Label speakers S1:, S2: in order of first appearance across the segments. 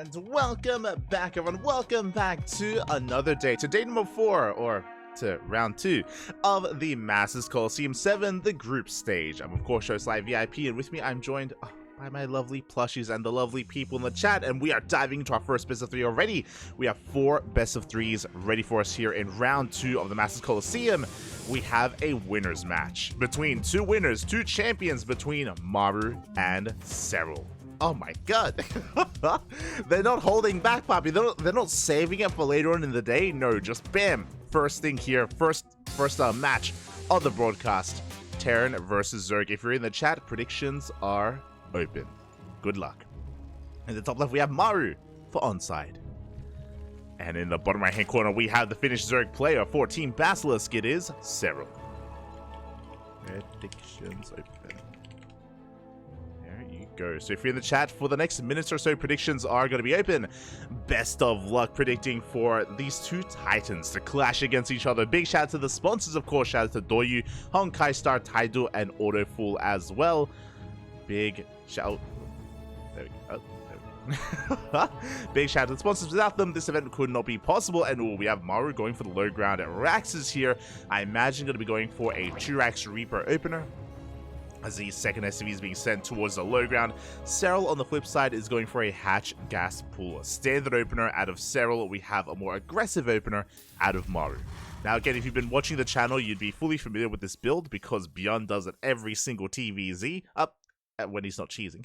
S1: And welcome back, everyone. Welcome back to another day, to day number 4, or to round 2 of the Masters Coliseum 7, the group stage. I'm, of course, Host Live VIP, and with me, I'm joined by my lovely plushies and the lovely people in the chat, and we are diving into our first best of 3 already. We have 4 best of 3s ready for us here in round 2 of the Masters Coliseum. We have a winner's match between 2 winners, 2 champions, between Maru and Serral. Oh my god. They're not holding back, Poppy. They're not saving it for later on in the day. No, just bam. First thing here. First match of the broadcast. Terran versus Zerg. If you're in the chat, predictions are open. Good luck. In the top left, we have Maru for onside. And in the bottom right-hand corner, we have the Finnish Zerg player for Team Basilisk. It is Serral. Predictions open. Go. So if you're in the chat for the next minute or so, predictions are going to be open. Best of luck predicting for these 2 titans to clash against each other. Big shout out to the sponsors, of course. Shout out to Doyu, Honkai Star, Taido, and Autofool as well. Big shout. There we go. Big shout out to the sponsors. Without them, this event could not be possible. And we have Maru going for the low ground. Rax is here. I imagine going to be going for a 2-Rax Reaper opener, as the second SCV is being sent towards the low ground. Serral, on the flip side, is going for a Hatch Gas Pool. A standard opener out of Serral. We have a more aggressive opener out of Maru. Now, again, if you've been watching the channel, you'd be fully familiar with this build because Beyond does it every single TvZ. When he's not cheesing.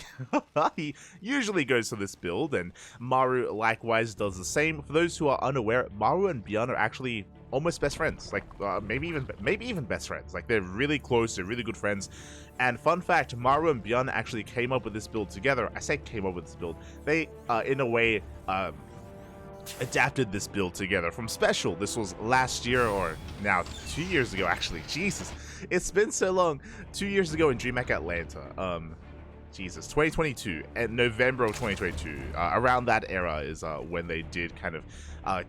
S1: He usually goes to this build, and Maru likewise does the same. For those who are unaware, Maru and Beyond are actually almost best friends, like maybe even best friends. Like, they're really close, they're really good friends. And fun fact, Maru and Beyond actually came up with this build together. I say came up with this build. They in a way adapted this build together from Special. This was last year, or now 2 years ago actually. Jesus, it's been so long. 2 years ago in DreamHack Atlanta. Jesus, 2022, and November of 2022, around that era is when they did kind of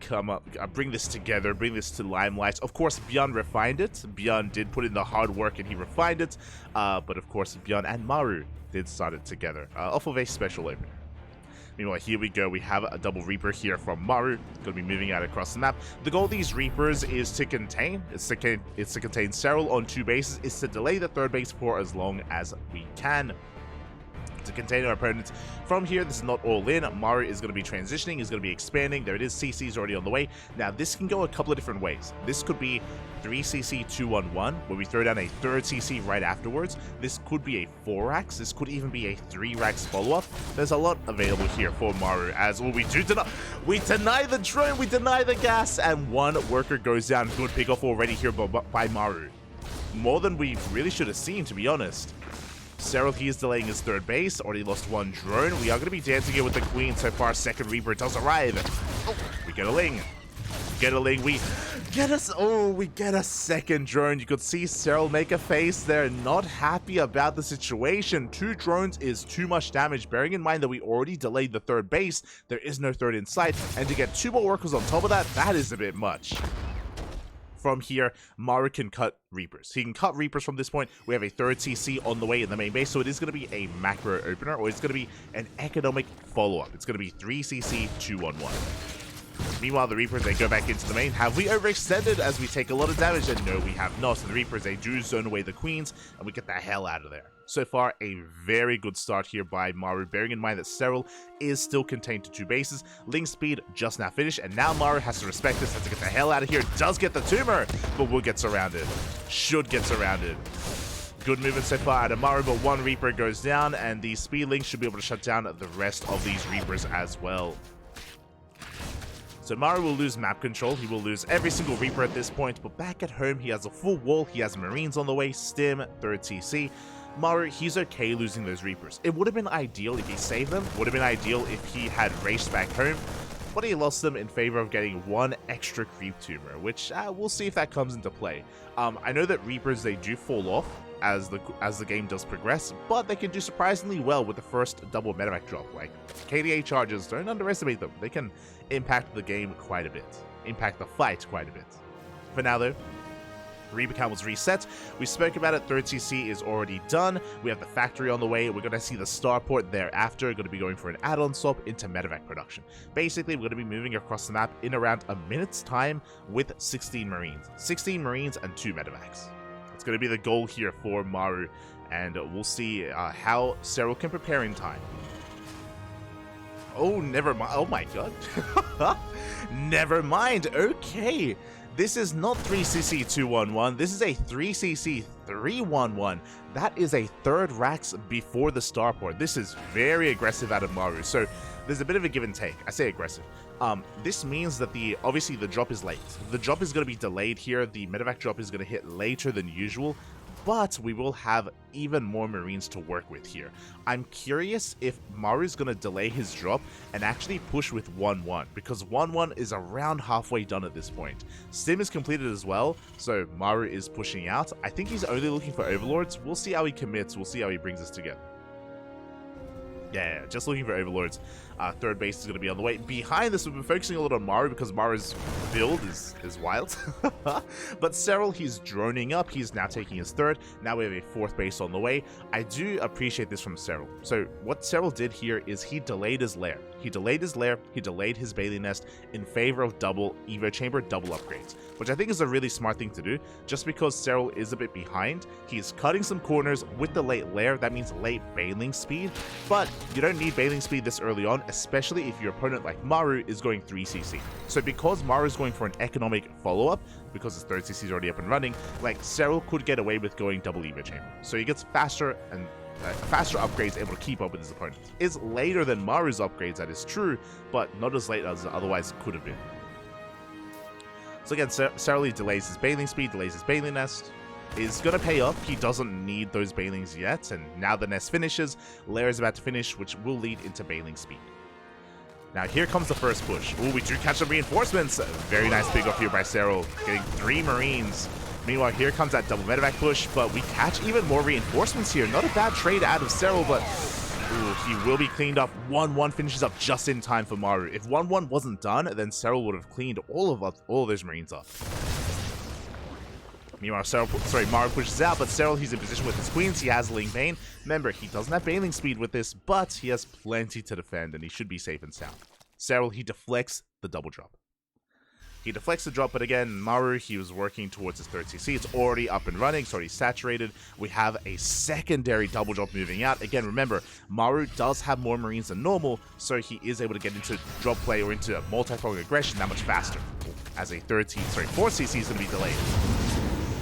S1: come up, bring this together, bring this to limelight. Of course, Beyond refined it. Beyond did put in the hard work and he refined it, but of course, Beyond and Maru did start it together, off of a special opener. Meanwhile, here we go. We have a double Reaper here from Maru. Going to be moving out across the map. The goal of these Reapers is to contain. It's to contain Serral on 2 bases. It's to delay the 3rd base for as long as we can, to contain our opponents. From here, this is not all in. Maru is going to be transitioning, is going to be expanding. There it is. CC's already on the way. Now, this can go a couple of different ways. This could be 3CC 2-1-1, where we throw down a 3rd CC right afterwards. This could be a 4-Rax. This could even be a 3-Rax follow-up. There's a lot available here for Maru, as well, we deny the drone, we deny the gas, and 1 worker goes down. Good pick-off already here by Maru. More than we really should have seen, to be honest. Serral, he is delaying his 3rd base. Already lost 1 drone. We are going to be dancing here with the Queen so far. 2nd Reaper does arrive. Oh, we get a Ling. We get a 2nd drone. You could see Serral make a face there. Not happy about the situation. 2 drones is too much damage. Bearing in mind that we already delayed the 3rd base. There is no 3rd in sight. And to get 2 more workers on top of that, that is a bit much. From here, Maru can cut Reapers. He can cut Reapers from this point. We have a 3rd CC on the way in the main base, so it is going to be a macro opener, or it's going to be an economic follow-up. It's going to be 3CC 2-1-1. Meanwhile, the Reapers, they go back into the main. Have we overextended as we take a lot of damage? And no, we have not. So the Reapers, they do zone away the Queens, and we get the hell out of there. So far, a very good start here by Maru, bearing in mind that Serral is still contained to 2 bases. Ling speed just now finished, and now Maru has to respect this, has to get the hell out of here. Does get the tumor, but will get surrounded. Should get surrounded. Good movement so far out of Maru, but 1 Reaper goes down, and the speed Ling should be able to shut down the rest of these Reapers as well. So Maru will lose map control, he will lose every single Reaper at this point, but back at home, he has a full wall, he has Marines on the way, Stim, 3rd CC. Maru, he's okay losing those Reapers. It would have been ideal if he saved them, would have been ideal if he had raced back home, but he lost them in favor of getting 1 extra creep tumor, which we'll see if that comes into play. I know that Reapers, they do fall off as the game does progress, but they can do surprisingly well with the first double medevac drop. Like, KDA charges, don't underestimate them. They can impact the game quite a bit, impact the fight quite a bit. For now though, Reaper count was reset. We spoke about it. 3rd CC is already done. We have the factory on the way. We're going to see the starport thereafter. We're going to be going for an add-on swap into medevac production. Basically, we're going to be moving across the map in around a minute's time with 16 Marines. 16 Marines and 2 medevacs. It's going to be the goal here for Maru, and we'll see how Serral can prepare in time. Oh, never mind. Oh my god. Never mind. Okay. This is not 3cc 211. This is a 3cc 311. That is a 3rd Rax before the starport. This is very aggressive out of Maru. So there's a bit of a give and take. I say aggressive. This means that obviously the drop is late. The drop is going to be delayed here. The medevac drop is going to hit later than usual. But we will have even more Marines to work with here. I'm curious if Maru's going to delay his drop and actually push with 1-1, because 1-1 is around halfway done at this point. Sim is completed as well, so Maru is pushing out. I think he's only looking for Overlords. We'll see how he commits. We'll see how he brings us together. Yeah, just looking for Overlords. 3rd base is going to be on the way. Behind this, we've been focusing a lot on Maru because Maru's build is wild. But Serral, he's droning up. He's now taking his 3rd. Now we have a 4th base on the way. I do appreciate this from Serral. So what Serral did here is he delayed his lair. He delayed his lair. He delayed his Bailey Nest in favor of double Evo Chamber, double upgrades, which I think is a really smart thing to do. Just because Serral is a bit behind, he's cutting some corners with the late lair. That means late bailing speed, but you don't need bailing speed this early on, especially if your opponent like Maru is going 3cc. So because Maru is going for an economic follow-up, because his 3rd CC is already up and running, like Serral could get away with going double Evo Chamber. So he gets faster and faster upgrades, able to keep up with his opponent. Is later than Maru's upgrades, that is true, but not as late as otherwise could have been. So again, Serral delays his bailing speed, delays his bailing nest. Is going to pay up. He doesn't need those bailings yet, and now the nest finishes, lair is about to finish, which will lead into bailing speed. Now here comes the first push. Oh, we do catch some reinforcements. Very nice pick off here by Serral, getting 3 Marines. Meanwhile, here comes that double medevac push, but we catch even more reinforcements here. Not a bad trade out of Serral, but ooh, he will be cleaned up. 1-1 finishes up just in time for Maru. If 1-1 wasn't done, then Serral would have cleaned all of those Marines up. Meanwhile, Maru pushes out, but Serral, he's in position with his queens. He has Ling Bane. Remember, he doesn't have bailing speed with this, but he has plenty to defend, and he should be safe and sound. Serral, he deflects the double drop. He deflects the drop, but again, Maru, he was working towards his 3rd CC. It's already up and running, it's already saturated. We have a secondary double drop moving out. Again, remember, Maru does have more Marines than normal, so he is able to get into drop play or into multi-prong aggression that much faster. As a 4th CC is going to be delayed.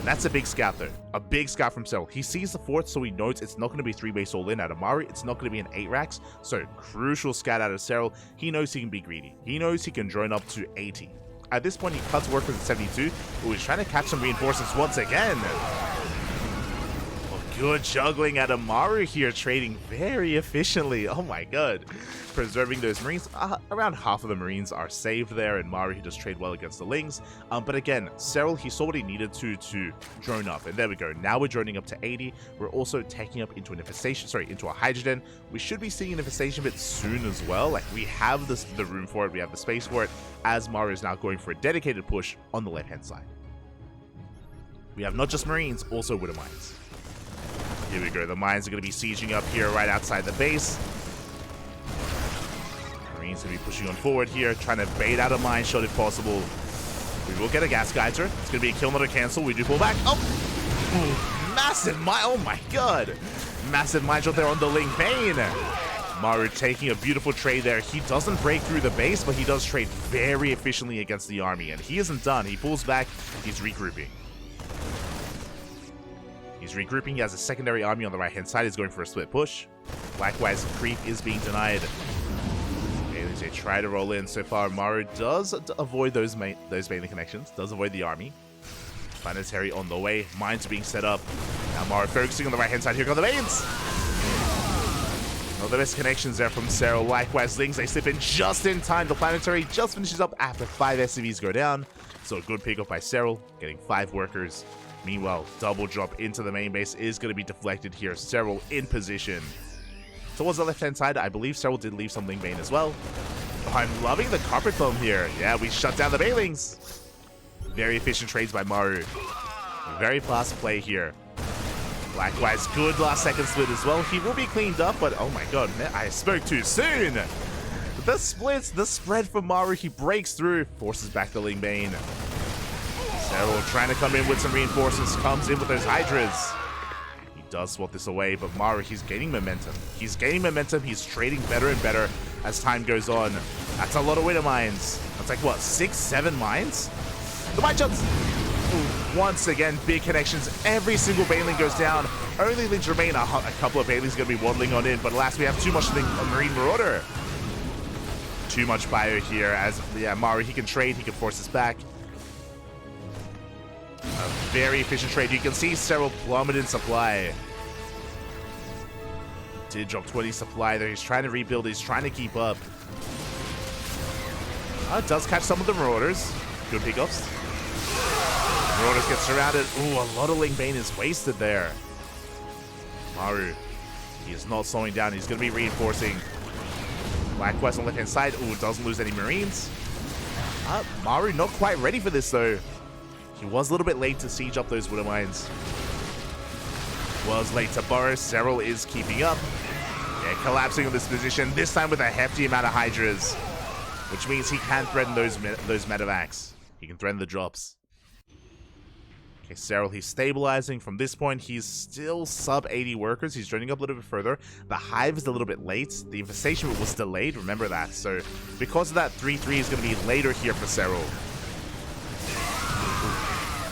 S1: That's a big scout though. A big scout from Serral. He sees the 4th, so he knows it's not going to be 3 base all in out of Maru. It's not going to be an 8 racks. So crucial scout out of Serral. He knows he can be greedy. He knows he can drone up to 80. At this point, he cuts workers at 72. Ooh, he's trying to catch some reinforcements once again. Good juggling out of Maru here, trading very efficiently. Oh my god. Preserving those Marines. Around half of the Marines are saved there, and Maru, he does trade well against the Lings. But again, Serral, he saw what he needed to drone up. And there we go. Now we're droning up to 80. We're also taking up into an infestation, into a hydrogen. We should be seeing an infestation bit soon as well. Like, we have the room for it. We have the space for it, as Maru is now going for a dedicated push on the left-hand side. We have not just Marines, also Widow Mines. Here we go. The mines are going to be sieging up here right outside the base. Marines going to be pushing on forward here, trying to bait out a mine shot if possible. We will get a gas geyser. It's going to be a kill, not a cancel. We do pull back. Oh! Ooh, massive mine. Oh my god. Massive mine shot there on the Ling Bane. Maru taking a beautiful trade there. He doesn't break through the base, but he does trade very efficiently against the army. And he isn't done. He pulls back. He's regrouping. He's regrouping. He has a secondary army on the right-hand side. He's going for a split push. Likewise, creep is being denied. Aliens, they try to roll in. So far, Maru does avoid those bailing connections. Does avoid the army. Planetary on the way. Mines are being set up. Now Maru focusing on the right-hand side. Here come the Banes. Well, the best connections there from Serral. Likewise, Lings, they slip in just in time. The Planetary just finishes up after 5 SCVs go down. So a good pick up by Serral, getting 5 workers. Meanwhile, double drop into the main base is going to be deflected here. Serral in position. Towards the left-hand side, I believe Serral did leave some Ling Bane as well. Oh, I'm loving the carpet bomb here. Yeah, we shut down the Bailings. Very efficient trades by Maru. Very fast play here. Likewise, good last second split as well. He will be cleaned up, but oh my god, I spoke too soon. The splits, the spread for Maru, he breaks through, forces back the Ling Bane. Serral trying to come in with some reinforcements, comes in with those Hydras. He does swat this away, but Maru, he's gaining momentum. He's gaining momentum, he's trading better and better as time goes on. That's a lot of Winter Mines. That's like, what, 6, 7 mines? The mine jumps! Once again, big connections. Every single Baneling goes down. Only Lings remain. A couple of Banelings going to be waddling on in, but alas, we have too much Marine Marauder. Too much bio here as, yeah, Maru, he can trade, he can force us back. A very efficient trade. You can see Serral plummet in supply. He did drop 20 supply there. He's trying to rebuild, he's trying to keep up. Does catch some of the Marauders. Good pickoffs. Marauders get surrounded. Ooh, a lot of Ling Bane is wasted there. Maru, he is not slowing down. He's going to be reinforcing. Likewise on the left-hand side. Ooh, doesn't lose any Marines. Maru not quite ready for this, though. He was a little bit late to siege up those Winter Mines. Was late to burrow. Serral is keeping up. Yeah, collapsing on this position. This time with a hefty amount of Hydras. Which means he can threaten those medevacs. He can threaten the drops. Okay, Serral, he's stabilizing. From this point, he's still sub 80 workers. He's joining up a little bit further. The hive is a little bit late. The infestation was delayed, remember that. So, because of that, 3-3 is going to be later here for Serral.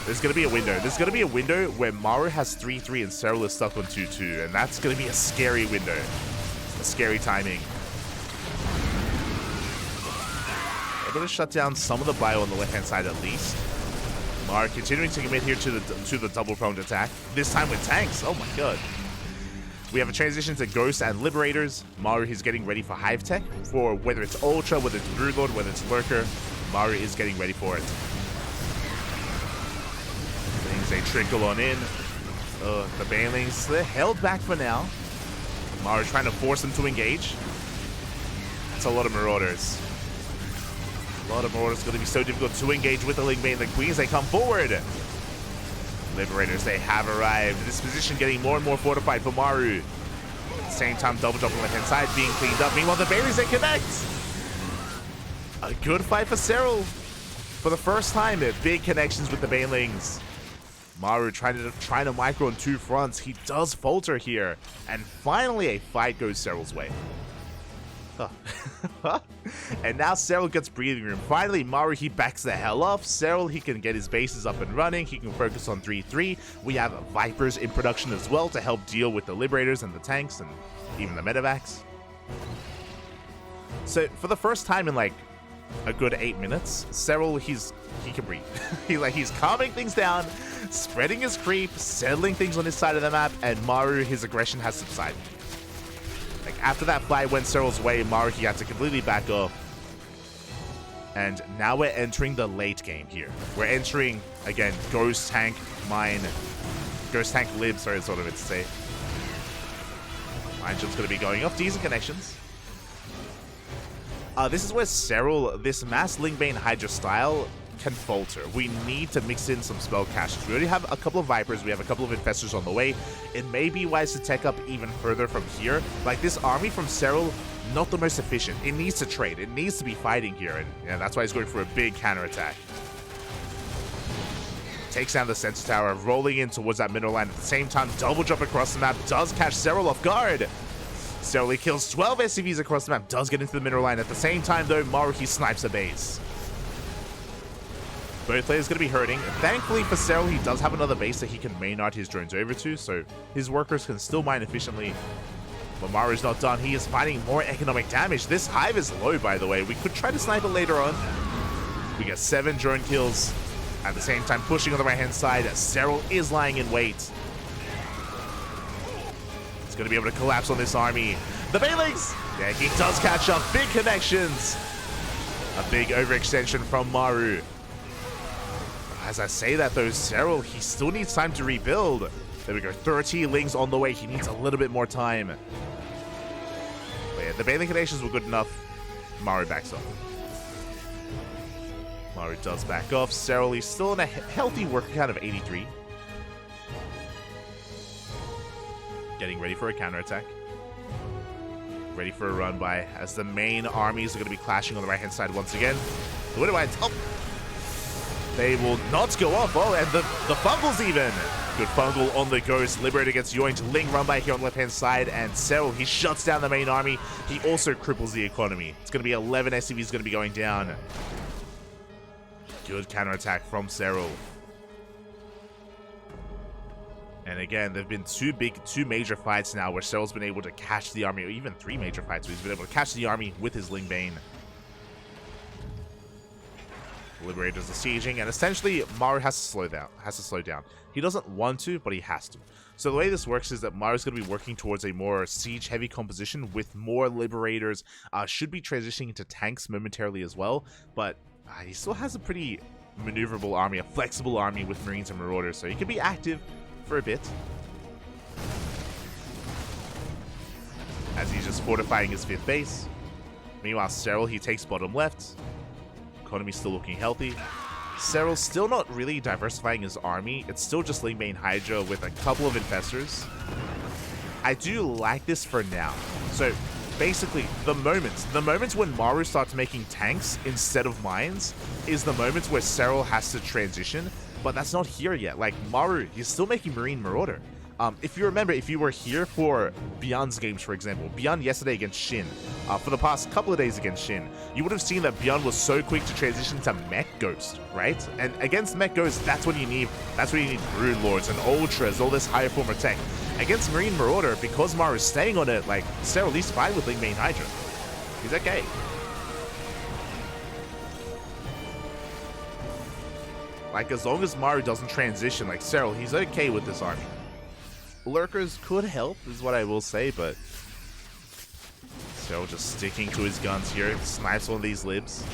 S1: There's going to be a window. There's going to be a window where Maru has 3-3 and Serral is stuck on 2-2. And that's going to be a scary window. A scary timing. Able to shut down some of the bio on the left-hand side at least. Maru continuing to commit here to the double-pronged attack. This time with tanks. Oh my god. We have a transition to Ghosts and Liberators. Maru is getting ready for Hive Tech. For whether it's Ultra, whether it's Broodlord, whether it's Lurker, Maru is getting ready for it. Things they trickle on in. The Banelings, they're held back for now. Maru trying to force them to engage. That's a lot of Marauders. A lot of Marauders going to be so difficult to engage with the Ling Bane. The Queens, they come forward. Liberators, they have arrived. This position getting more and more fortified for Maru. At the same time, double jump on the left-hand side being cleaned up. Meanwhile, the Baileys, they connect. A good fight for Serral. For the first time, big connections with the Banelings. Maru trying to micro on 2 fronts. He does falter here. And finally, a fight goes Serral's way. Huh. And now Serral gets breathing room. Finally, Maru, he backs the hell off. Serral, he can get his bases up and running. He can focus on 3-3. We have Vipers in production as well to help deal with the Liberators and the tanks and even the medevacs. So for the first time in like a good 8 minutes, Serral, he can breathe. He's calming things down, spreading his creep, settling things on his side of the map, and Maru, his aggression has subsided. Like, after that fight went Serral's way, Maru, he had to completely back off. And now we're entering the late game here. We're entering, again, Ghost Tank Mine. Ghost Tank Lib, sorry, that's what I meant to say. Mine Jump's going to be going off. Decent connections. This is where Serral, this Mass Ling Bane Hydra style, can falter. We need to mix in some spell caches. We already have a couple of Vipers, we have a couple of Infestors on the way. It may be wise to tech up even further from here. Like, this army from Serral, not the most efficient. It needs to trade. It needs to be fighting here, and yeah, that's why he's going for a big counterattack. Takes down the Sensor Tower, rolling in towards that mineral line. At the same time, double jump across the map does catch Serral off guard. Serral, he kills 12 SCVs across the map, does get into the mineral line. At the same time, though, Maru, he snipes a base. Both players going to be hurting. Thankfully for Serral, he does have another base that he can main out his drones over to, so his workers can still mine efficiently. But Maru's not done. He is fighting more economic damage. This hive is low, by the way. We could try to snipe it later on. We get 7 drone kills. At the same time, pushing on the right-hand side, Serral is lying in wait. He's going to be able to collapse on this army. The Banelings! Yeah, he does catch up. Big connections. A big overextension from Maru. As I say that, though, Serral, he still needs time to rebuild. There we go, 30 Lings on the way. He needs a little bit more time. But yeah, the Baneling connections were good enough. Maru backs off. Maru does back off. Serral, he's still in a healthy worker count of 83. Getting ready for a counterattack. Ready for a run by, as the main armies are going to be clashing on the right-hand side once again. The Widow Wines, oh! They will not go off. Oh, and the fumbles even. Good fungal on the Ghost. Liberator gets yoinked. Ling run by here on the left-hand side. And Serral, he shuts down the main army. He also cripples the economy. It's going to be 11 SCVs going to be going down. Good counterattack from Serral. And again, there have been two major fights now where Serral's been able to catch the army, or even 3 major fights where he's been able to catch the army with his Ling Bane. Liberator's besieging, and essentially Maru has to slow down. He doesn't want to, but he has to. So the way this works is that Maru's going to be working towards a more siege-heavy composition with more Liberators. Should be transitioning into tanks momentarily as well, but he still has a pretty maneuverable army, a flexible army with Marines and Marauders, so he can be active for a bit. As he's just fortifying his 5th base. Meanwhile, Serral, he takes bottom left. Economy still looking healthy. Serral's still not really diversifying his army. It's still just Ling Bane Hydra with a couple of Infestors. I do like this for now. So basically, the moments when Maru starts making tanks instead of mines is the moments where Serral has to transition, but that's not here yet. Like, Maru, he's still making Marine Marauder. If you remember, if you were here for Beyond's games, for example, Beyond yesterday against Shin, for the past couple of days against Shin, you would have seen that Beyond was so quick to transition to Mech Ghost, right? And against Mech Ghost, that's what you need Brood Lords and Ultras, all this higher form of tech. Against Marine Marauder, because Maru's staying on it, like, Serral, he's fine with Ling Bane Hydra. He's okay. Like, as long as Maru doesn't transition, like Serral, he's okay with this army. Lurkers could help, is what I will say, but Serral just sticking to his guns here. Snipes one of these libs.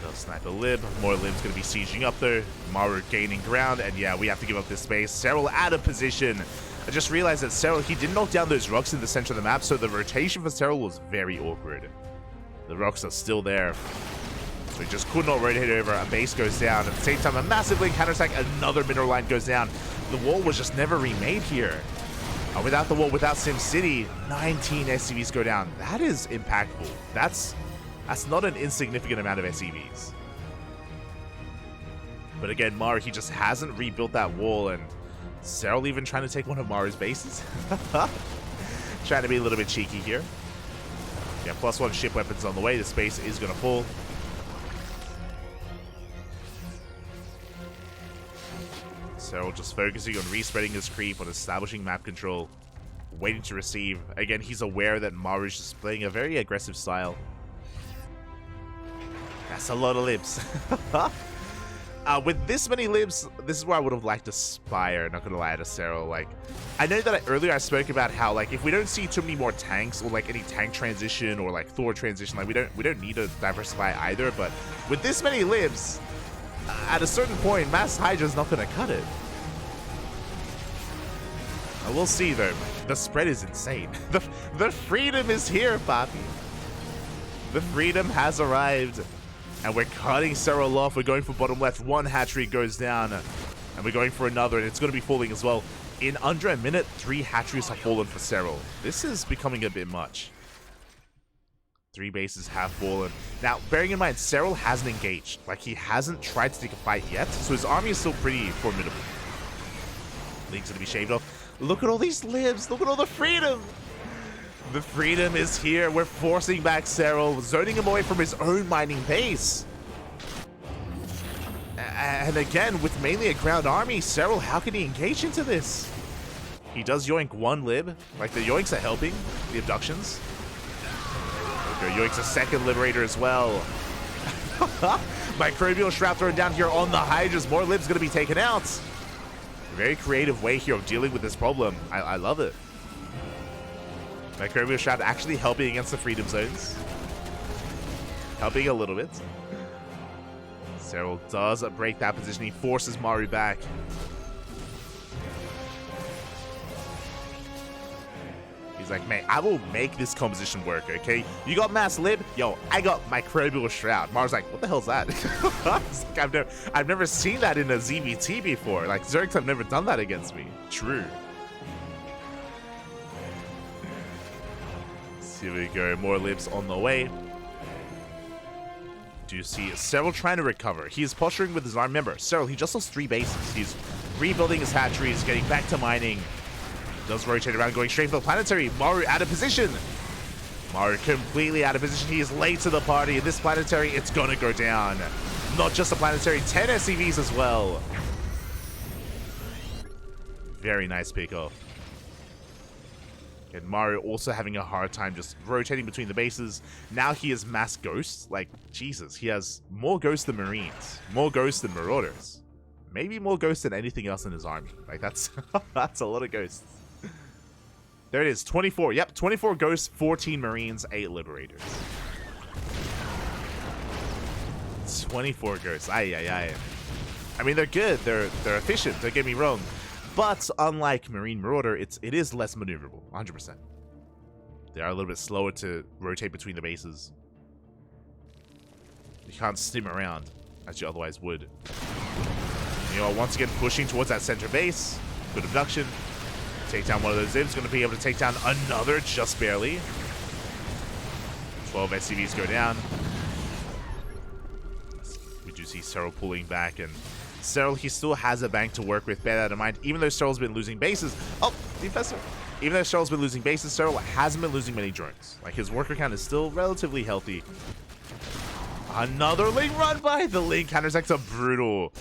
S1: They'll snipe a lib. More libs going to be sieging up there. Maru gaining ground, and yeah, we have to give up this space. Serral out of position. I just realized that Serral, he did knock down those rocks in the center of the map, so the rotation for Serral was very awkward. The rocks are still there. So he just could not rotate over. A base goes down. At the same time, a massive Link counterattack. Another mineral line goes down. The wall was just never remade here. Without the wall, without SimCity, 19 SCVs go down. That is impactful. That's not an insignificant amount of SCVs. But again, Maru, he just hasn't rebuilt that wall, and Serral even trying to take one of Maru's bases. Trying to be a little bit cheeky here. Yeah, +1 ship weapons on the way. The space is going to fall. Serral just focusing on respreading his creep, on establishing map control, waiting to receive. Again, he's aware that Maru's just playing a very aggressive style. That's a lot of libs. With this many libs, this is where I would have liked to Spire, not gonna lie to Serral. Like, I know that earlier I spoke about how, like, if we don't see too many more tanks, or like any tank transition, or like Thor transition, like we don't need to diversify either, but with this many libs, at a certain point, Mass Hydra's not gonna cut it. We'll see though. The spread is insane. The freedom is here, Papi. The freedom has arrived. And we're cutting Serral off. We're going for bottom left. One hatchery goes down. And we're going for another. And it's going to be falling as well. In under a minute, 3 hatcheries have fallen for Serral. This is becoming a bit much. 3 bases have fallen. Now, bearing in mind, Serral hasn't engaged. Like, he hasn't tried to take a fight yet. So his army is still pretty formidable. Link's going to be shaved off. Look at all these libs. Look at all the freedom. The freedom is here. We're forcing back Serral, zoning him away from his own mining base. And again, with mainly a ground army, Serral, how can he engage into this? He does yoink 1 lib. Like, the yoinks are helping. The abductions. Okay, yoinks a 2nd liberator as well. Microbial Shroud thrown down here on the Hydras. More libs going to be taken out. Very creative way here of dealing with this problem. I love it. Microbial Shroud actually helping against the freedom zones. Helping a little bit. Serral does break that position. He forces Maru back. He's like, mate, I will make this composition work, okay? You got mass lib? Yo, I got microbial shroud. Maru's like, what the hell's that? Like, I've never seen that in a ZVT before. Like, Zergs have never done that against me. True. So here we go. More libs on the way. Do you see Serral trying to recover? He is posturing with his arm. Remember, Serral, he just lost 3 bases. He's rebuilding his hatcheries, getting back to mining. Does rotate around, going straight for the planetary. Maru out of position. Maru completely out of position. He is late to the party. In this planetary, it's gonna go down. Not just a planetary, 10 SCVs as well. Very nice pick off. And Maru also having a hard time just rotating between the bases. Now he is mass ghosts. Like, Jesus, he has more ghosts than Marines. More ghosts than Marauders. Maybe more ghosts than anything else in his army. Like, that's that's a lot of ghosts. There it is, 24. Yep, 24 ghosts, 14 Marines, 8 Liberators. 24 ghosts. Aye, aye, aye. I mean, they're good. They're efficient. Don't get me wrong. But unlike Marine Marauder, it is less maneuverable. 100%. They are a little bit slower to rotate between the bases. You can't stim around as you otherwise would. You know, once again pushing towards that center base. Good abduction. Take down one of those zibs. Going to be able to take down another just barely. 12 SCVs go down. We do see Serral pulling back, and Serral, he still has a bank to work with. Bear that in mind. Even though Serral's been losing bases. Oh, Defessor. Even though Serral's been losing bases, Serral hasn't been losing many drones. Like, his worker count is still relatively healthy. Another Ling run by. The Ling counterattacks are brutal.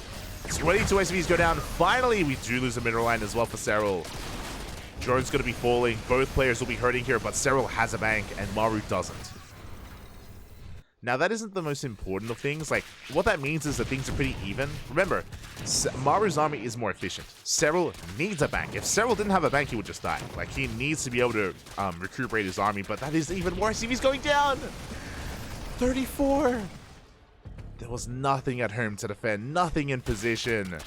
S1: 22 SCVs go down. Finally, we do lose a mineral line as well for Serral. Drone's going to be falling. Both players will be hurting here, but Serral has a bank and Maru doesn't. Now, that isn't the most important of things. Like, what that means is that things are pretty even. Remember, Maru's army is more efficient. Serral needs a bank. If Serral didn't have a bank, he would just die. Like, he needs to be able to recuperate his army, but that is even worse if he's going down. 34. There was nothing at home to defend, nothing in position.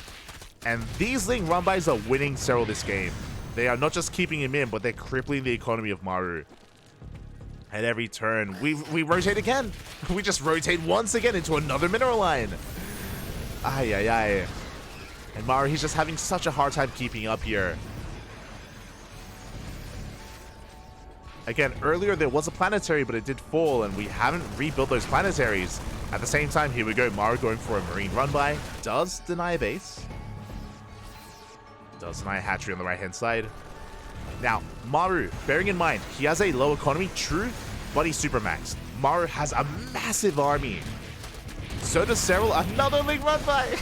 S1: And these Ling run-bys are winning Serral this game. They are not just keeping him in, but they're crippling the economy of Maru. At every turn, we rotate again. We just rotate once again into another mineral line. Ay, ay, ay. And Maru, he's just having such a hard time keeping up here. Again, earlier there was a planetary, but it did fall, and we haven't rebuilt those planetaries. At the same time, here we go. Maru going for a Marine run-by. Does deny a base. Does deny a hatchery on the right-hand side. Now, Maru, bearing in mind, he has a low economy, true, but he's super maxed. Maru has a massive army. So does Serral, another Ling run-by.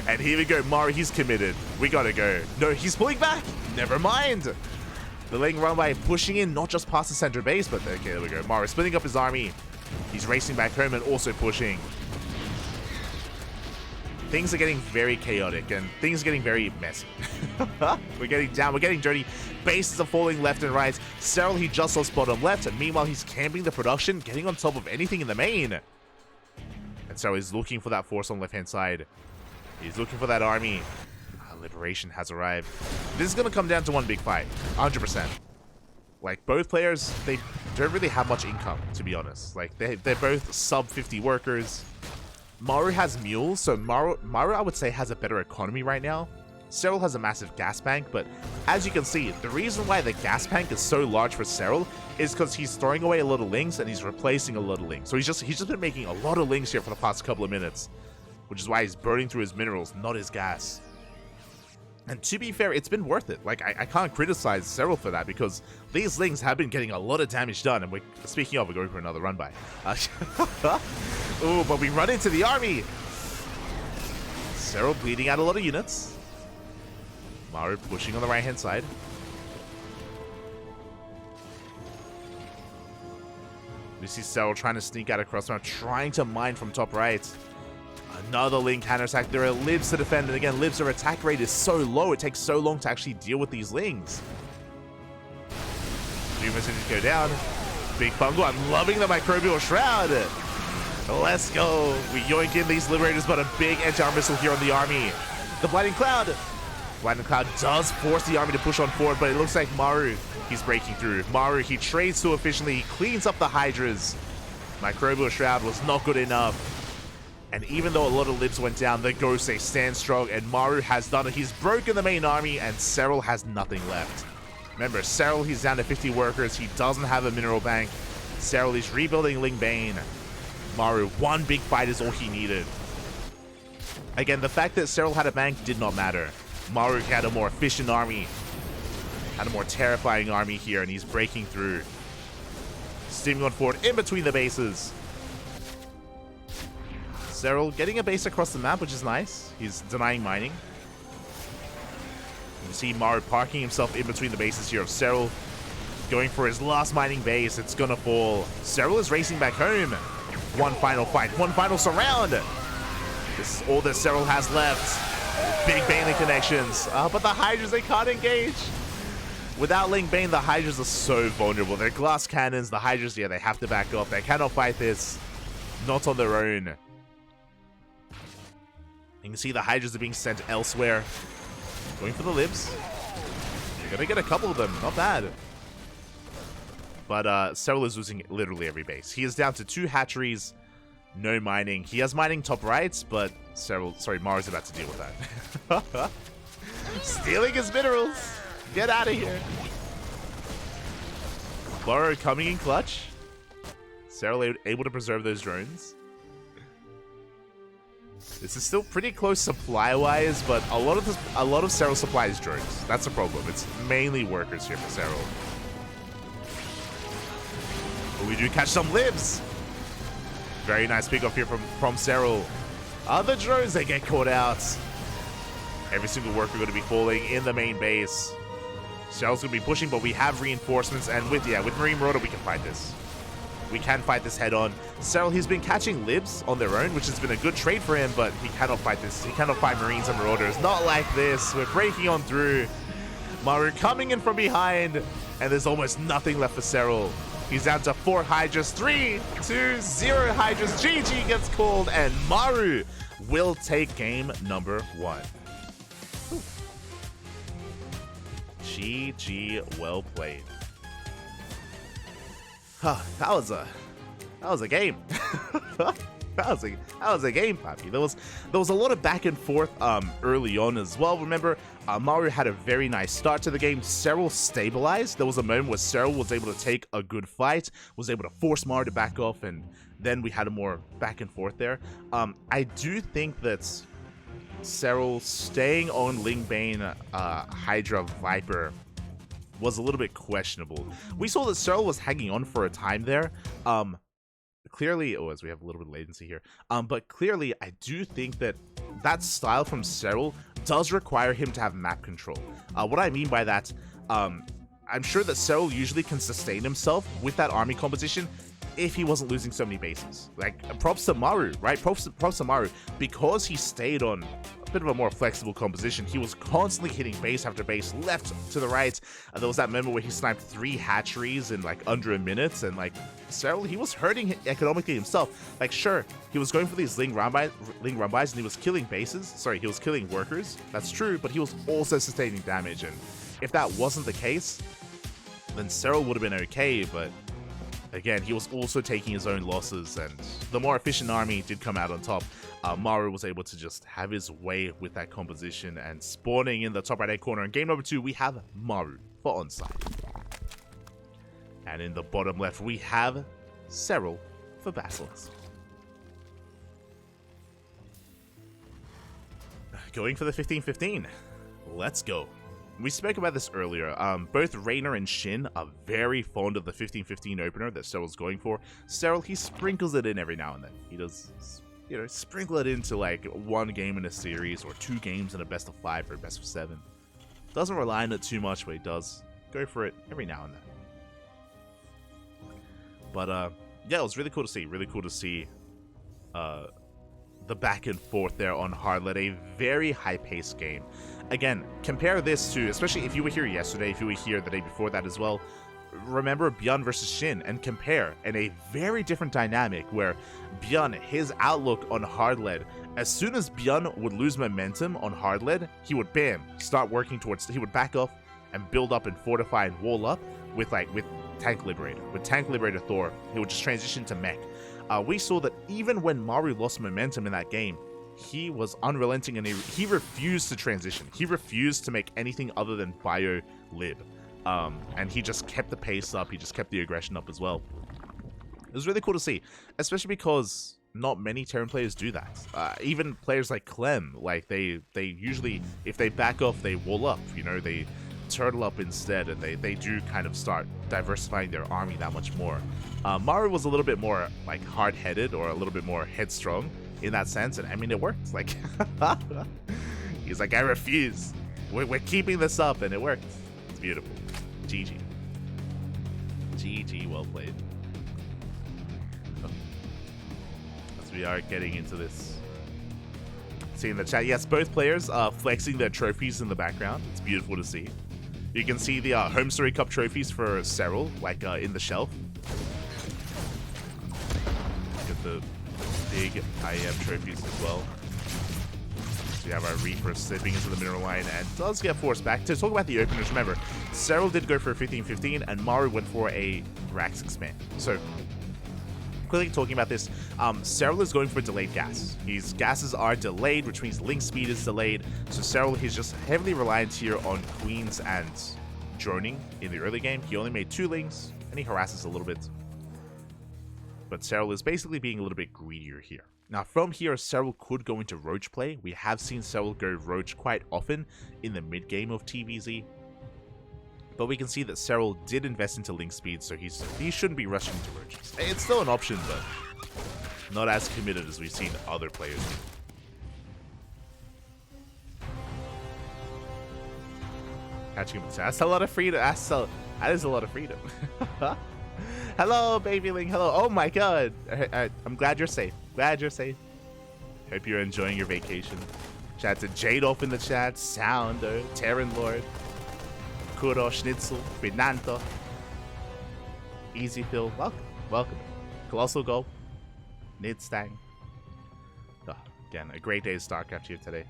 S1: And here we go, Maru, he's committed. We gotta go. No, he's pulling back. Never mind. The Ling run-by pushing in, not just past the center base, but okay, there we go. Maru splitting up his army. He's racing back home and also pushing. Things are getting very chaotic and things are getting very messy. We're getting down, we're getting dirty. Bases are falling left and right. Serral, he just lost bottom left, and meanwhile he's camping the production, getting on top of anything in the main. And Serral is looking for that force on the left-hand side. He's looking for that army. Liberation has arrived. This is going to come down to one big fight. 100%. Like, both players, they don't really have much income, to be honest. Like, they're both sub-50 workers. Maru has mules, so Maru, I would say, has a better economy right now. Serral has a massive gas bank, but as you can see, the reason why the gas bank is so large for Serral is because he's throwing away a lot of lings and he's replacing a lot of lings. So he's just been making a lot of lings here for the past couple of minutes, which is why he's burning through his minerals, not his gas. And to be fair, it's been worth it. Like, I can't criticize Serral for that because these lings have been getting a lot of damage done. And speaking of, we're going for another run by. Ooh, but we run into the army. Serral bleeding out a lot of units. Maru pushing on the right-hand side. We see Serral trying to sneak out across, trying to mine from top right. Another Ling counterattack. There are libs to defend, and again, libs' attack rate is so low, it takes so long to actually deal with these lings. Humans need to go down. Big Fungal, I'm loving the microbial shroud. Let's go. We yoink in these liberators, but a big anti-armor missile here on the army. The blinding cloud. Lightning Cloud does force the army to push on forward, but it looks like Maru, he's breaking through. Maru, he trades too efficiently, he cleans up the Hydras. Microbial Shroud was not good enough. And even though a lot of libs went down, the Ghosts, they stand strong, and Maru has done it. He's broken the main army, and Serral has nothing left. Remember, Serral, he's down to 50 workers. He doesn't have a mineral bank. Serral is rebuilding Ling Bane. Maru, one big fight is all he needed. Again, the fact that Serral had a bank did not matter. Maru had a more efficient army, had a more terrifying army here, and he's breaking through. Stimulant forward in between the bases. Serral getting a base across the map, which is nice. He's denying mining. You see Maru parking himself in between the bases here of Serral. Going for his last mining base. It's gonna fall. Serral is racing back home. One final fight. One final surround. This is all that Serral has left. Big Baneling connections. But the Hydras, they can't engage. Without Ling Bane, the Hydras are so vulnerable. They're glass cannons. The Hydras, yeah, they have to back off. They cannot fight this. Not on their own. You can see the Hydras are being sent elsewhere. Going for the libs. You're gonna get a couple of them. Not bad. But Serral is losing literally every base. He is down to 2 hatcheries. No mining. He has mining top right, but Maru's about to deal with that. Stealing his minerals. Get out of here. Maru coming in clutch. Serral able to preserve those drones. This is still pretty close supply-wise, but a lot of Serral's supply is drones. That's the problem. It's mainly workers here for Serral. But we do catch some libs. Very nice pick off here from Serral. Other drones, they get caught out. Every single worker going to be falling in the main base. Serral's going to be pushing, but we have reinforcements, and with Marine Marauder, we can fight this. We can fight this head on. Serral, he's been catching libs on their own, which has been a good trade for him, but he cannot fight this. He cannot fight Marines and Marauders. Not like this. We're breaking on through. Maru coming in from behind, and there's almost nothing left for Serral. He's down to 4 Hydras. 3, 2, 0 Hydras. GG gets called, and Maru will take game number 1. GG, well played. That was a game. that was a game, Papi. There was a lot of back and forth early on as well. Remember, Maru had a very nice start to the game. Serral stabilized. There was a moment where Serral was able to take a good fight, was able to force Maru to back off, and then we had a more back and forth there. I do think that Serral staying on Ling Bane Hydra Viper was a little bit questionable. We saw that Serral was hanging on for a time there. Clearly, as we have a little bit of latency here, but clearly I do think that style from Serral does require him to have map control. What I mean by that, I'm sure that Serral usually can sustain himself with that army composition if he wasn't losing so many bases. Like, props to Maru, right? Props to Maru, because he stayed on a bit of a more flexible composition. He was constantly hitting base after base, left to the right. There was that moment where he sniped 3 hatcheries in like under a minute, and like Serral, he was hurting economically himself. Like, sure, he was going for these Ling run bys, and he was killing bases. Sorry, he was killing workers. That's true, but he was also sustaining damage. And if that wasn't the case, then Serral would have been okay, but again, he was also taking his own losses, and the more efficient army did come out on top. Maru was able to just have his way with that composition, and spawning in the top right-hand corner. In game number 2, we have Maru for onside. And in the bottom left, we have Serral for Basilisk. Going for the 15-15. Let's go. We spoke about this earlier. Both Reina and Shin are very fond of the 15-15 opener that Serral's going for. Serral, he sprinkles it in every now and then. He does, you know, sprinkle it into like 1 game in a series or 2 games in a best of 5 or best of 7. Doesn't rely on it too much, but he does go for it every now and then. But yeah, it was really cool to see. Really cool to see the back and forth there on Hardlet. A very high-paced game. Again, compare this to, especially if you were here yesterday, if you were here the day before that as well, remember Bjorn versus Shin and compare, in a very different dynamic where Bjorn, his outlook on hard lead, as soon as Bjorn would lose momentum on hard lead, he would bam, start working towards, he would back off and build up and fortify and wall up with Tank Liberator. With Tank Liberator Thor, he would just transition to mech. We saw that even when Maru lost momentum in that game, he was unrelenting and he refused to transition. He refused to make anything other than bio lib. And he just kept the pace up, he just kept the aggression up as well. It was really cool to see, especially because not many Terran players do that. Even players like Clem, like they usually, if they back off, they wall up, you know, they turtle up instead, and they do kind of start diversifying their army that much more. Maru was a little bit more like hard-headed, or a little bit more headstrong in that sense, and I mean, it worked. Like, he's like, I refuse. We're keeping this up, and it worked. It's beautiful. GG. GG, well played. As we are getting into this. See in the chat, yes, both players are flexing their trophies in the background. It's beautiful to see. You can see the Home Story Cup trophies for Serral, like in the shelf. Get the big IEM trophies as well. So we have our Reaper slipping into the mineral line and does get forced back. To talk about the openers, remember, Serral did go for a 15-15 and Maru went for a Rax expand. So, quickly talking about this, Serral is going for delayed gas. His gases are delayed, which means link speed is delayed. So Serral is just heavily reliant here on queens and droning in the early game. He only made 2 links, and he harasses a little bit. But Serral is basically being a little bit greedier here. Now from here, Serral could go into Roach play. We have seen Serral go Roach quite often in the mid game of TvZ. But we can see that Serral did invest into link speed, so he shouldn't be rushing into Roaches. It's still an option, but not as committed as we've seen other players do. Catching him with that's a lot of freedom. That is a lot of freedom. Hello, babyling. Hello. Oh my god. I'm glad you're safe. Glad you're safe. Hope you're enjoying your vacation. Shout out to Jadolf in the chat. Sounder. Terran Lord. Kuro, Schnitzel, Fernando, Easy Phil, welcome. Colossal Go, Nidstang. Oh, again, a great day of StarCraft here today.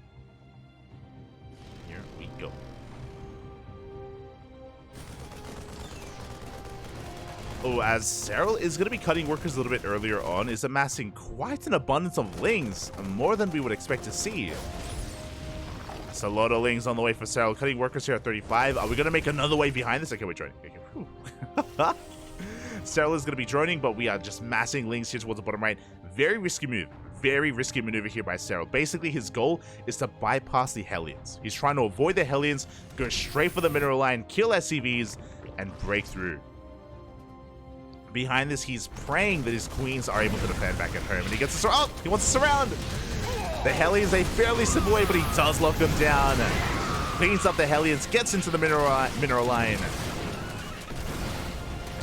S1: Here we go. Oh, as Serral is going to be cutting workers a little bit earlier on, is amassing quite an abundance of lings, more than we would expect to see. It's a lot of lings on the way for Serral. Cutting workers here at 35. Are we going to make another wave behind this? Okay, we're droning. Okay. Serral is going to be droning, but we are just massing lings here towards the bottom right. Very risky move. Very risky maneuver here by Serral. Basically, his goal is to bypass the Hellions. He's trying to avoid the Hellions, go straight for the mineral line, kill SCVs, and break through. Behind this, he's praying that his queens are able to defend back at home, and he gets a surround. Oh, he wants to surround. The Hellions, a fairly simple way, but he does lock them down. Cleans up the Hellions, gets into the mineral line.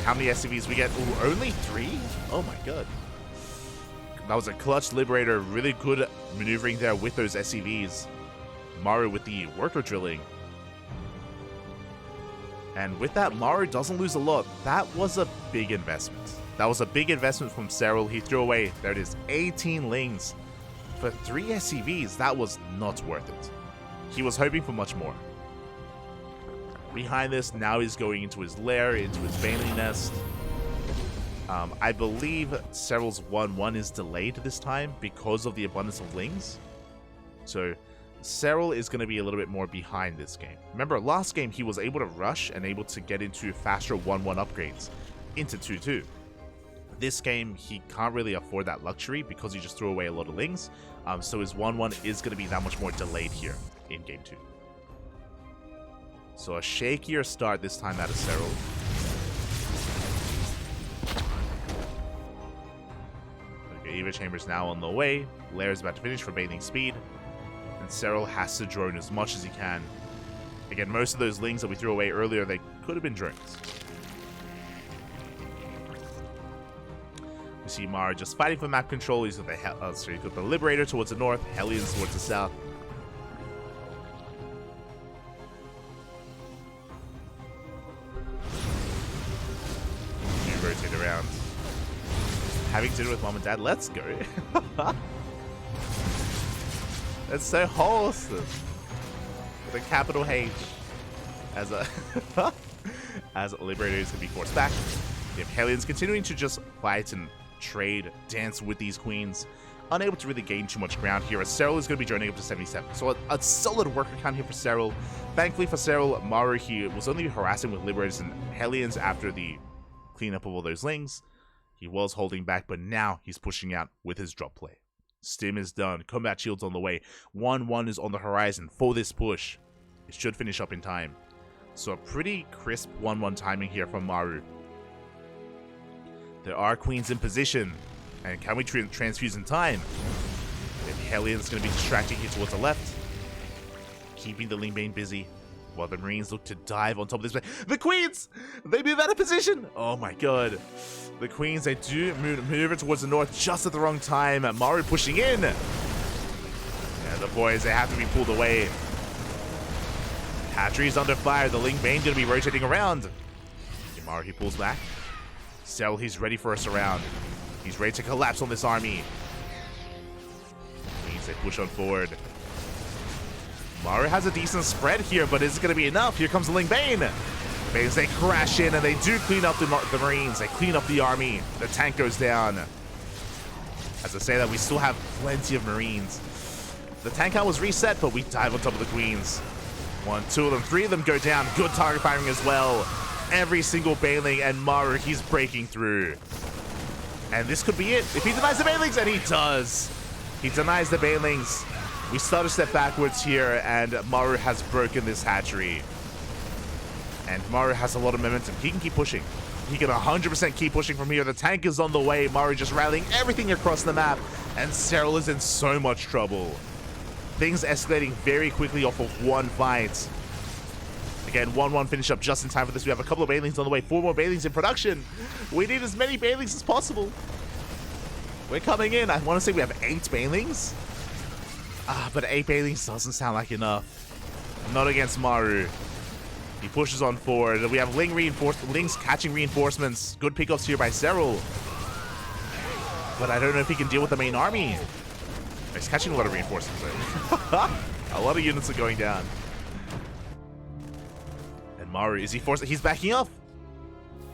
S1: How many SCVs we get? Ooh, only 3? Oh my god. That was a clutch Liberator. Really good maneuvering there with those SCVs. Maru with the worker drilling. And with that, Maru doesn't lose a lot. That was a big investment. That was a big investment from Serral. He threw away, there it is, 18 lings. For 3 SCVs, that was not worth it. He was hoping for much more. Behind this, now he's going into his lair, into his Baneling nest. I believe Serral's 1-1 is delayed this time because of the abundance of lings. So Serral is going to be a little bit more behind this game. Remember, last game he was able to rush and able to get into faster 1-1 upgrades into 2-2. This game, he can't really afford that luxury because he just threw away a lot of lings. So his 1-1 is going to be that much more delayed here in Game 2. So a shakier start this time out of Serral. Okay, Eva Chamber's now on the way. Lair's about to finish for bathing speed. And Serral has to drone as much as he can. Again, most of those lings that we threw away earlier, they could have been drones. We see Maru just fighting for map control. He's got the Liberator towards the north, Hellions towards the south. Having dinner with mom and dad. Let's go. That's so wholesome. With a capital H. As a as Liberators can be forced back. We have Hellions continuing to just fight and trade, dance with these queens. Unable to really gain too much ground here, as Serral is going to be joining up to 77. So a solid worker count here for Serral. Thankfully for Serral, Maru, he was only harassing with Liberators and Hellions after the cleanup of all those lings. He was holding back, but now he's pushing out with his drop play. Stim is done. Combat shield's on the way. 1-1 is on the horizon for this push. It should finish up in time. So a pretty crisp 1-1 timing here from Maru. There are queens in position. And can we transfuse in time? Then Hellion's going to be distracting here towards the left. Keeping the Ling Bane busy. While the Marines look to dive on top of this. The Queens! They move out of position! Oh my god. The Queens, they do move it towards the north just at the wrong time. Maru pushing in. And the boys, they have to be pulled away. Hatchery's under fire. The Ling Bane going to be rotating around. Maru, he pulls back. Serral, he's ready for a surround. He's ready to collapse on this army. Means they push on forward. Maru has a decent spread here, but is it going to be enough? Here comes the Ling Bane. Banes, they crash in and they do clean up the Marines. They clean up the army. The tank goes down. As I say that, we still have plenty of Marines. The tank count was reset, but we dive on top of the Queens. 1, 2 of them, 3 of them go down. Good target firing as well. Every single Baneling, and Maru, he's breaking through. And this could be it. If he denies the Banelings, and he does. He denies the Banelings. We start a step backwards here, and Maru has broken this hatchery. And Maru has a lot of momentum. He can keep pushing. He can 100% keep pushing from here. The tank is on the way. Maru just rallying everything across the map. And Serral is in so much trouble. Things escalating very quickly off of one fight. Again, 1-1 finish up just in time for this. We have a couple of Banelings on the way. 4 more Banelings in production. We need as many Banelings as possible. We're coming in. I want to say we have 8 Banelings. But 8 Banelings doesn't sound like enough. Not against Maru. He pushes on forward. We have Lings catching reinforcements. Good pickups here by Serral. But I don't know if he can deal with the main army. He's catching a lot of reinforcements. A lot of units are going down. Maru, is he forced? He's backing off.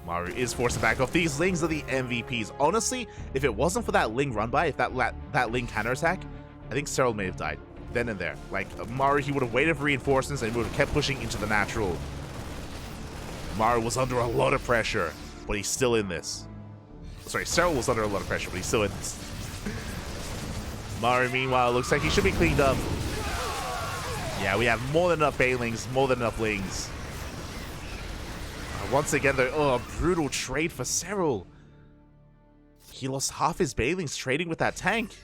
S1: Maru is forced to back off. These Lings are the MVPs. Honestly, if it wasn't for that Ling run by, if that Ling counterattack, I think Serral may have died then and there. Like, Maru, he would have waited for reinforcements and would have kept pushing into the natural. Maru was under a lot of pressure, but he's still in this. Sorry, Serral was under a lot of pressure, but he's still in this. Maru, meanwhile, looks like he should be cleaned up. Yeah, we have more than enough Banelings, more than enough Lings. Once again, though, a brutal trade for Serral. He lost half his Banelings trading with that tank.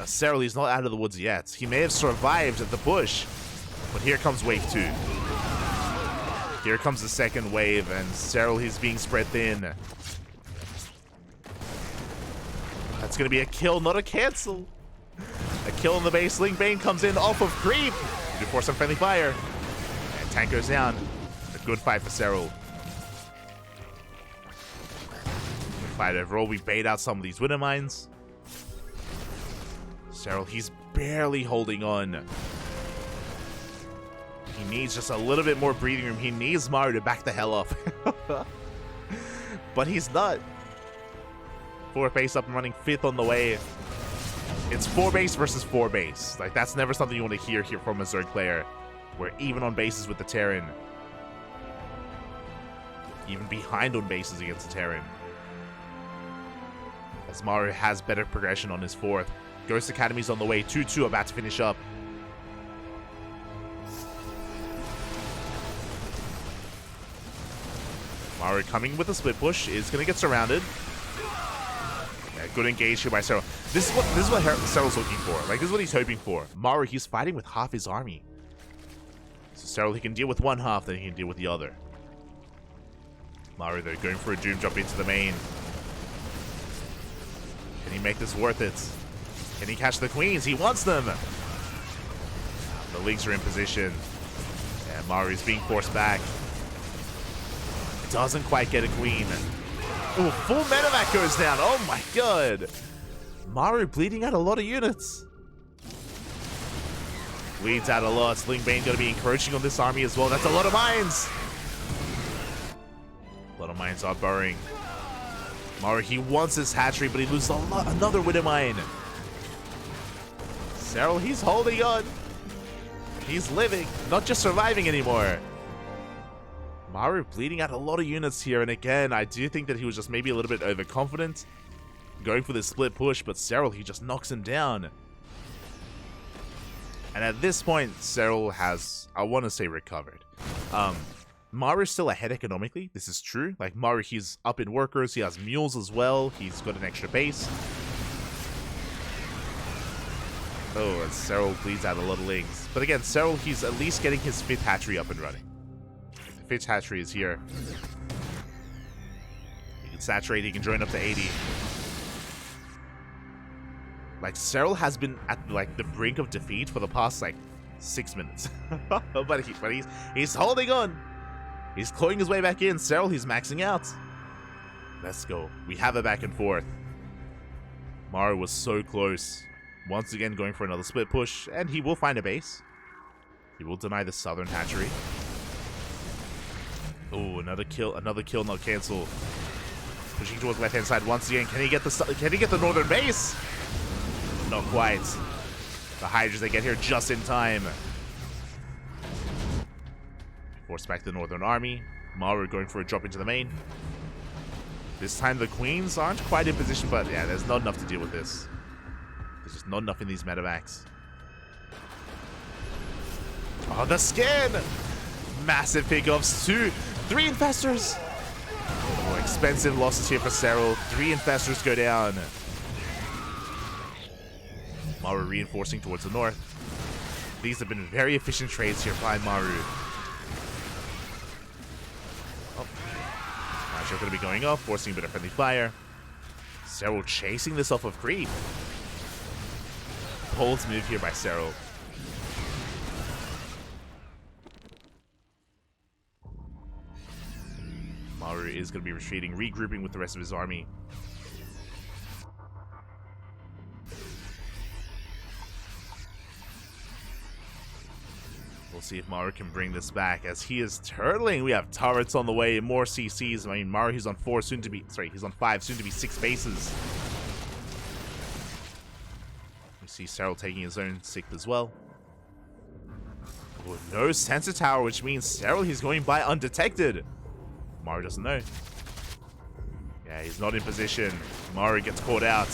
S1: Serral, he's not out of the woods yet. He may have survived at the push, but here comes wave 2. Here comes the second wave, and Serral, he's being spread thin. That's going to be a kill, not a cancel. A kill on the base. Ling Bane comes in off of creep before some friendly fire. And tank goes down. A good fight for Serral. Fight overall. We bait out some of these Winter Mines. Serral, he's barely holding on. He needs just a little bit more breathing room. He needs Maru to back the hell off. But he's not. 4th base up and running, 5th on the way. It's 4 base versus 4 base. Like, that's never something you want to hear from a Zerg player. We're even on bases with the Terran. Even behind on bases against the Terran. As Maru has better progression on his 4th. Ghost Academy's on the way. 2-2 about to finish up. Maru coming with a split push. Is going to get surrounded. Yeah, good engage here by Serral. This is what Serral's looking for. Like, this is what he's hoping for. Maru, he's fighting with half his army. So Serral, he can deal with one half, then he can deal with the other. Maru, though, going for a Doom jump into the main. Can he make this worth it? Can he catch the Queens? He wants them. The Lings are in position. And Maru's being forced back. Doesn't quite get a Queen. Oh, full medevac goes down. Oh my god. Maru bleeding out a lot of units. Bleeds out a lot. Lingbane going to be encroaching on this army as well. That's a lot of mines. A lot of mines are burrowing. Maru, he wants his hatchery, but he loses another widow mine. Serral, he's holding on. He's living, not just surviving anymore. Maru bleeding out a lot of units here, and again, I do think that he was just maybe a little bit overconfident, going for this split push, but Serral, he just knocks him down. And at this point, Serral has, I want to say, recovered. Maru's still ahead economically, this is true. Like, Maru, he's up in workers, he has mules as well, he's got an extra base. Oh, and Serral bleeds out a lot of lings. But again, Serral, he's at least getting his 5th hatchery up and running. The 5th hatchery is here. He can saturate, he can join up to 80. Like, Serral has been at, like, the brink of defeat for the past, like, 6 minutes. but he's holding on. He's clawing his way back in. Serral, he's maxing out. Let's go. We have a back and forth. Maru was so close. Once again, going for another split push, and he will find a base. He will deny the southern hatchery. Oh, another kill not cancel. Pushing towards the left-hand side once again. Can he get the northern base? Not quite. The Hydras, they get here just in time. Force back the northern army. Maru going for a drop into the main. This time the queens aren't quite in position, but yeah, there's not enough to deal with this. There's just not enough in these medevacs. Oh, the skin! Massive pickoffs. 3 infestors. Oh, expensive losses here for Serral. 3 infestors go down. Maru reinforcing towards the north. These have been very efficient trades here by Maru. Oh. Nitro going to be going off, forcing a bit of friendly fire. Serral chasing this off of creep. Bold move here by Serral. Maru is going to be retreating, regrouping with the rest of his army. We'll see if Maru can bring this back as he is turtling. We have turrets on the way, more CCs. I mean, Maru, he's on 5, soon to be 6 bases. We see Serral taking his own 6th as well. Oh, no sensor tower, which means Serral, he's going by undetected. Maru doesn't know. Yeah, he's not in position. Maru gets caught out.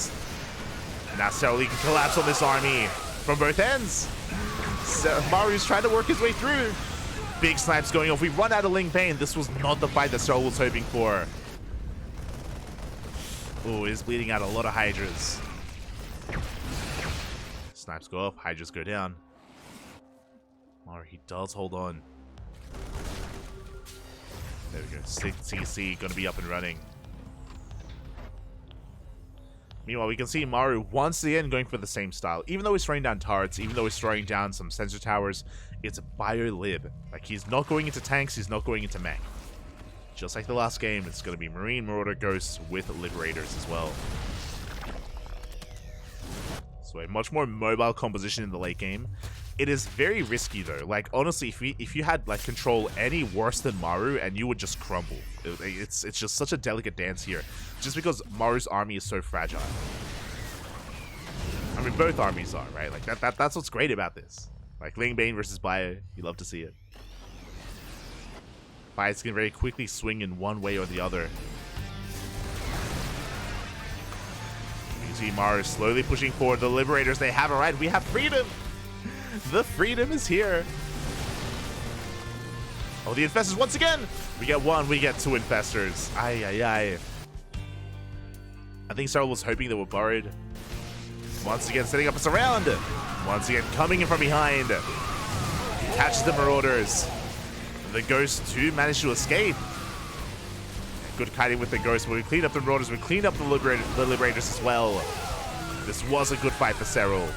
S1: And now Serral, he can collapse on this army from both ends. Maru's trying to work his way through. Big snipes going off. We run out of Ling Bane. This was not the fight that Serral was hoping for. Oh, he's bleeding out a lot of Hydras. Snipes go off. Hydras go down. Maru, he does hold on. There we go. 6 CC going to be up and running. Meanwhile, we can see Maru once again going for the same style. Even though he's throwing down turrets, even though he's throwing down some sensor towers, it's a bio-lib. Like, he's not going into tanks, he's not going into mech. Just like the last game, it's going to be Marine, Marauder, Ghosts with Liberators as well. So a much more mobile composition in the late game. It is very risky though. Like, honestly, if you had like control any worse than Maru, and you would just crumble. It's just such a delicate dance here, just because Maru's army is so fragile. I mean, both armies are, right? Like that's what's great about this. Like Ling Bane versus Bio, you love to see it. Fights can very quickly swing in one way or the other. You see Maru slowly pushing forward. The Liberators, they have it right. We have freedom. The freedom is here. Oh, the infestors once again. We get 1, we get 2 infestors. Ay, ay, ay. I think Serral was hoping they were buried. Once again, setting up a surround. Once again, coming in from behind. He catches the Marauders. The Ghosts too managed to escape. Good kiting with the Ghosts. We clean up the Marauders. We clean up the Liberators as well. This was a good fight for Serral.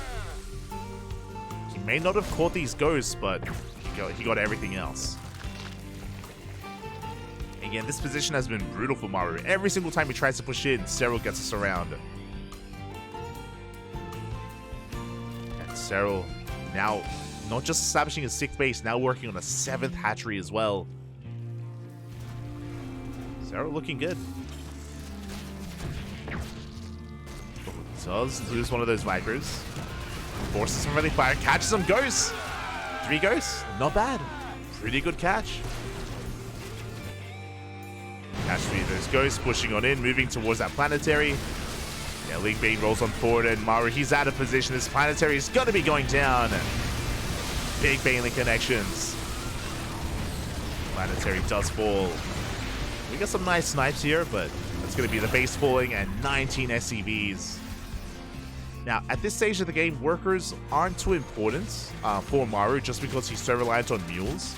S1: He may not have caught these Ghosts, but he got everything else. Again, this position has been brutal for Maru. Every single time he tries to push in, Serral gets us around. And Serral now not just establishing his 6th base, now working on a 7th hatchery as well. Serral looking good. Does lose one of those Vipers. Forces some friendly fire, catches some ghosts. 3 ghosts, not bad. Pretty good catch. Catch 3 of those ghosts, pushing on in, moving towards that planetary. Yeah, Link Bane rolls on forward, and Maru, he's out of position. This planetary is going to be going down. Big Baneling connections. Planetary does fall. We got some nice snipes here, but that's going to be the base falling and 19 SCVs. Now, at this stage of the game, workers aren't too important for Maru just because he's so reliant on mules.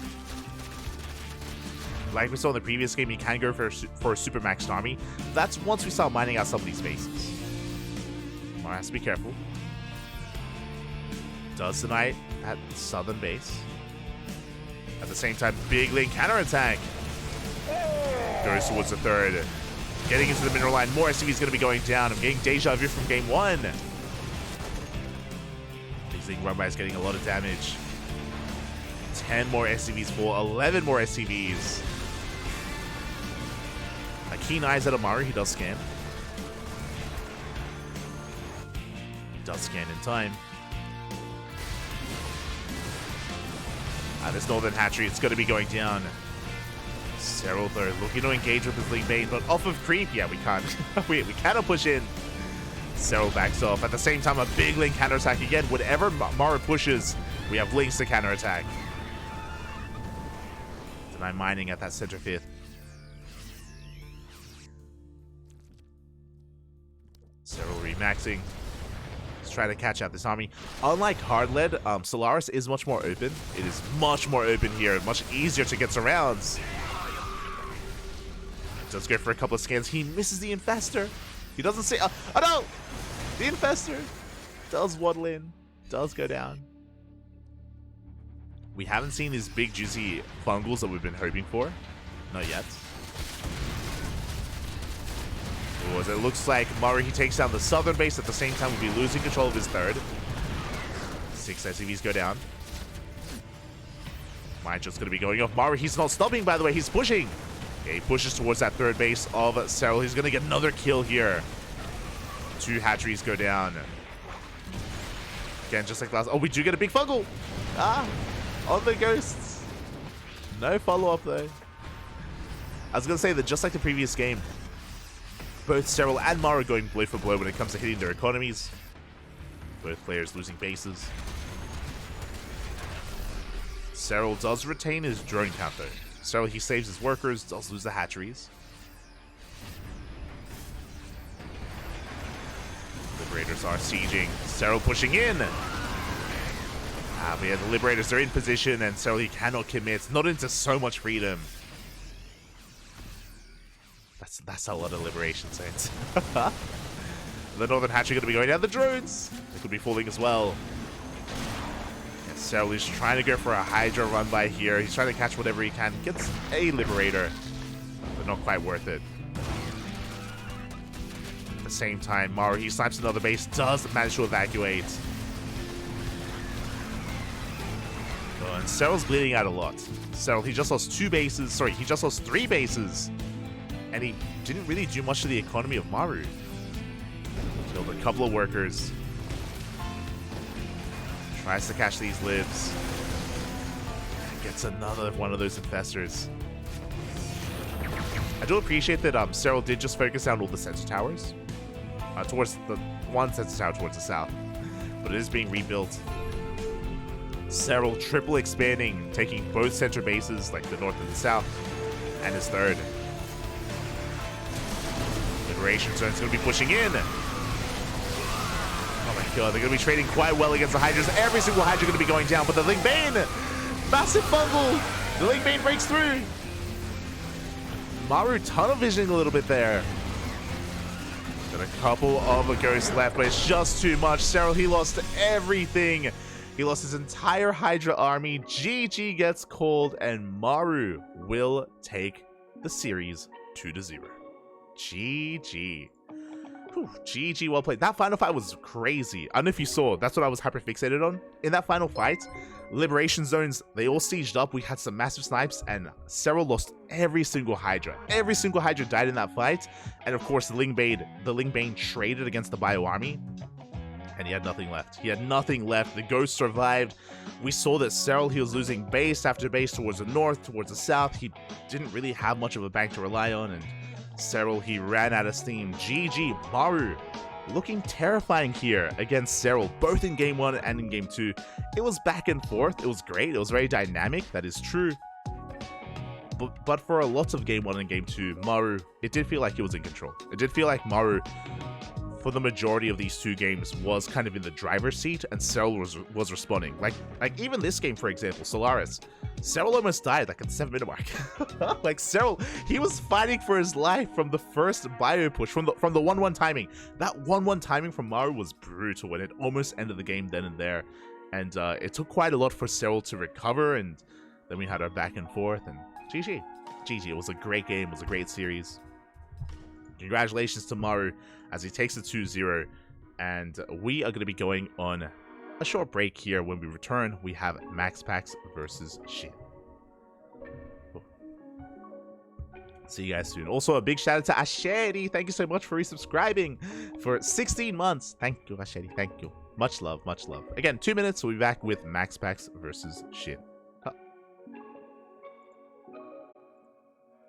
S1: Like we saw in the previous game, you can go for a super maxed army. That's once we start mining out some of these bases. Maru has to be careful. Does deny at southern base. At the same time, big link counterattack. Goes towards the 3rd. Getting into the mineral line. More SCVs going to be going down. I'm getting deja vu from game 1. These link run bys getting a lot of damage. 10 more SCVs fall. 11 more SCVs. A keen eyes at Maru. He does scan. Does scan in time. This northern hatchery, it's going to be going down. Serral 3rd looking to engage with his Link Bane, but off of creep, yeah, we can't. we cannot push in. Serral backs off. At the same time, a big Link counterattack again. Whatever Maru pushes, we have Links to counterattack. Deny mining at that center 5th. Serral remaxing. Try to catch out this army. Unlike Hard-Led, Solaris is much more open. It is much more open here, much easier to get surrounds. Does go for a couple of scans. He misses the Infestor. He doesn't see. Oh no! The Infestor does waddle in, does go down. We haven't seen these big juicy fungals that we've been hoping for. Not yet. As it looks like Maru, he takes down the southern base. At the same time, will be losing control of his 3rd. 6 SCVs go down. Mine's just going to be going off. Maru, he's not stopping, by the way. He's pushing. Yeah, he pushes towards that 3rd base of Serral. He's going to get another kill here. 2 hatcheries go down. Again, just like last. Oh, we do get a big fungal. On the ghosts. No follow-up, though. I was going to say that just like the previous game, both Serral and Maru going blow for blow when it comes to hitting their economies. Both players losing bases. Serral does retain his drone count though. Serral, he saves his workers, does lose the hatcheries. Liberators are sieging. Serral pushing in. But yeah, the Liberators are in position and Serral, he cannot commit. Not into so much freedom. That's a lot of liberation, Saints. The northern hatchery going to be going down. The drones, they could be falling as well. Yeah, Serral is trying to go for a Hydra run by here. He's trying to catch whatever he can. Gets a Liberator, but not quite worth it. At the same time, Maru, he snipes another base. Does manage to evacuate. Oh, and Serral's bleeding out a lot. Serral, he just lost 2 bases. Sorry, he just lost 3 bases. And he didn't really do much to the economy of Maru. Killed a couple of workers. Tries to catch these lives. Gets another one of those infestors. I do appreciate that Serral did just focus down all the sensor towers. Towards the one sensor tower towards the south. But it is being rebuilt. Serral triple expanding, taking both center bases, like the north and the south, and his 3rd. Liberation Zone's going to be pushing in. Oh my god, they're going to be trading quite well against the Hydras. Every single Hydra going to be going down, but the Link Bane! Massive fungal! The Link Bane breaks through! Maru tunnel visioning a little bit there. Got a couple of ghosts left, but it's just too much. Serral, he lost everything. He lost his entire Hydra army. GG gets called, and Maru will take the series 2-0. GG. Whew, GG, well played. That final fight was crazy. I don't know if you saw. That's what I was hyper fixated on. In that final fight, liberation zones, they all sieged up. We had some massive snipes, and Serral lost every single Hydra. Every single Hydra died in that fight. And of course, the Lingbane traded against the Bio Army, and he had nothing left. He had nothing left. The Ghost survived. We saw that Serral, he was losing base after base towards the north, towards the south. He didn't really have much of a bank to rely on, and Serral, he ran out of steam. GG. Maru looking terrifying here against Serral, both in game 1 and in game 2. It was back and forth. It was great. It was very dynamic. That is true. But for a lot of game 1 and game 2, Maru, it did feel like he was in control. It did feel like Maru, for the majority of these 2 games, was kind of in the driver's seat, and Serral was responding. Like even this game, for example, Solaris. Serral almost died like at the 7-minute mark. Like Serral, he was fighting for his life from the first bio push, from the 1-1 timing. That 1-1 timing from Maru was brutal, and it almost ended the game then and there. And it took quite a lot for Serral to recover, and then we had our back and forth, and GG. GG, it was a great game, it was a great series. Congratulations to Maru as he takes it 2-0, and we are going to be going on a short break here. When we return, we have Max Packs versus Shin. See you guys soon. Also, a big shout out to Asheri. Thank you so much for resubscribing for 16 months. Thank you, Asheri. Thank you. Much love, much love. Again, 2 minutes. We'll be back with Max Packs versus Shin.